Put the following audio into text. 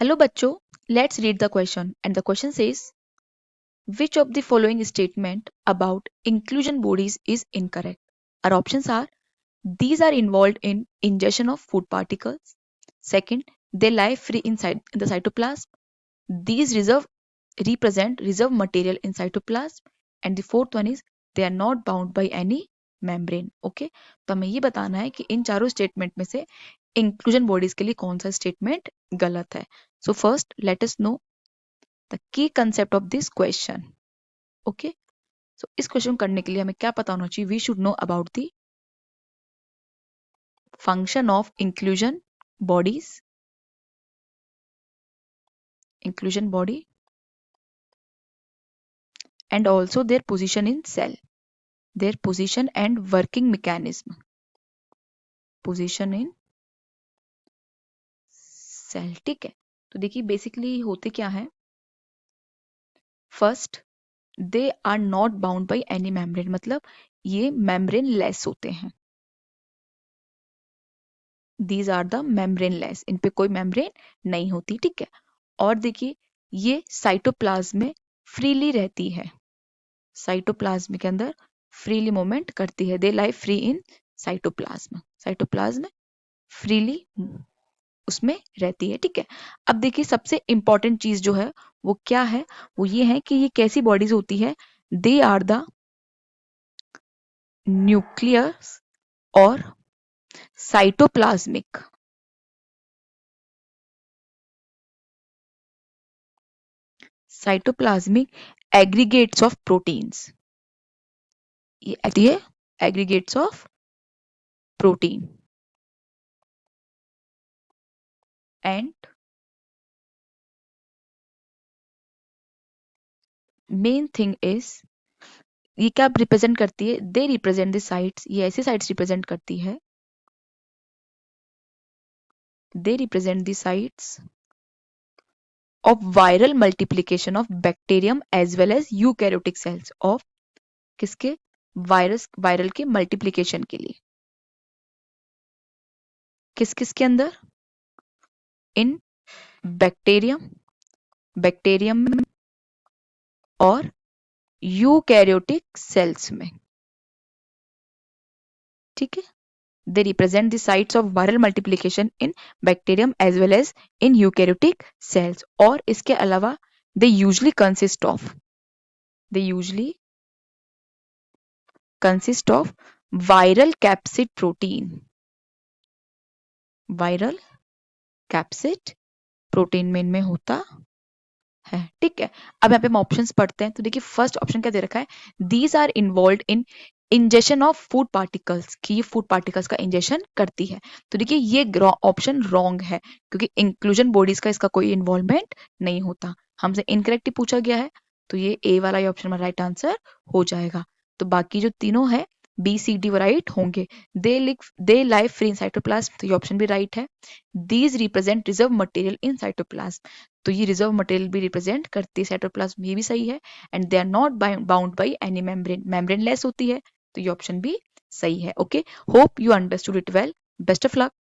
Hello bachcho, let's read the question and the question says which of the following statement about inclusion bodies is incorrect? Our options are these are involved in ingestion of food particles. Second, they lie free inside the cytoplasm. These represent reserve material in cytoplasm. And the fourth one is they are not bound by any membrane. Okay, तो हमें ये बताना है कि इन चारों statement में से inclusion bodies के लिए कौन सा स्टेटमेंट गलत है. So first let us know the key concept of this question. Okay, so इस क्वेश्चन करने के लिए हमें क्या पता होना चाहिए? We should know about the function of inclusion body and also their position in cell, their position and working mechanism. Position in cell. ठीक है, तो देखिए बेसिकली होते क्या है. First, they are not bound by any membrane, मतलब ये membrane less होते हैं. These are the membrane less, इन पे कोई मेम्ब्रेन नहीं होती. ठीक है, और देखिए ये साइटोप्लाज्म में फ्रीली रहती है. साइटोप्लाज्म के अंदर फ्रीली मूवमेंट करती है. They lie free in cytoplasm. Cytoplasm freely उसमें रहती है. ठीक है, अब देखिए सबसे इंपॉर्टेंट चीज जो है वो क्या है? वो ये है कि ये कैसी बॉडीज होती है? दे आर द न्यूक्लियस और साइटोप्लाज्मिक एग्रीगेट्स ऑफ प्रोटीन्स. ये आती है aggregates of protein. And main thing is ये क्या रिप्रेजेंट करती है? They represent the sites. ये ऐसे साइट्स रिप्रेजेंट करती है, they represent the sites of viral multiplication of bacterium as well as eukaryotic cells of किसके? वायरल के मल्टीप्लिकेशन के लिए. किस किस के अंदर? इन बैक्टीरियम और यूकैरियोटिक सेल्स में. ठीक है, they represent the sites of viral multiplication in bacterium as well as in eukaryotic cells. और इसके अलावा they usually consist of viral capsid protein. viral capsid protein में इनमें होता है. ठीक है, अब यहाँ पे हम ऑप्शंस पढ़ते हैं. तो देखिए फर्स्ट ऑप्शन क्या दे रखा है? These are involve in injection of food particles, कि ये फूड पार्टिकल्स का इंजेक्शन करती है. तो देखिए ये ऑप्शन रॉन्ग है, क्योंकि इंक्लूजन बॉडीज का इसका कोई इन्वॉल्वमेंट नहीं होता. हमसे इनकरेक्ट ही पूछा गया है, तो ये ए वाला ये ऑप्शन में राइट आंसर हो जाएगा. तो बाकी जो तीनों है बी सी डी राइट होंगे. दे लाई फ्री इन साइटोप्लाज्म, तो ये ऑप्शन भी राइट है. These represent reserve material in cytoplasm, तो ये रिजर्व मटेरियल भी रिप्रेजेंट करती है साइटोप्लाज्म, ये भी सही है. And they are not bound by any membrane, membrane less होती है, तो ये ऑप्शन भी सही है. Okay, hope you understood it well. Best of luck.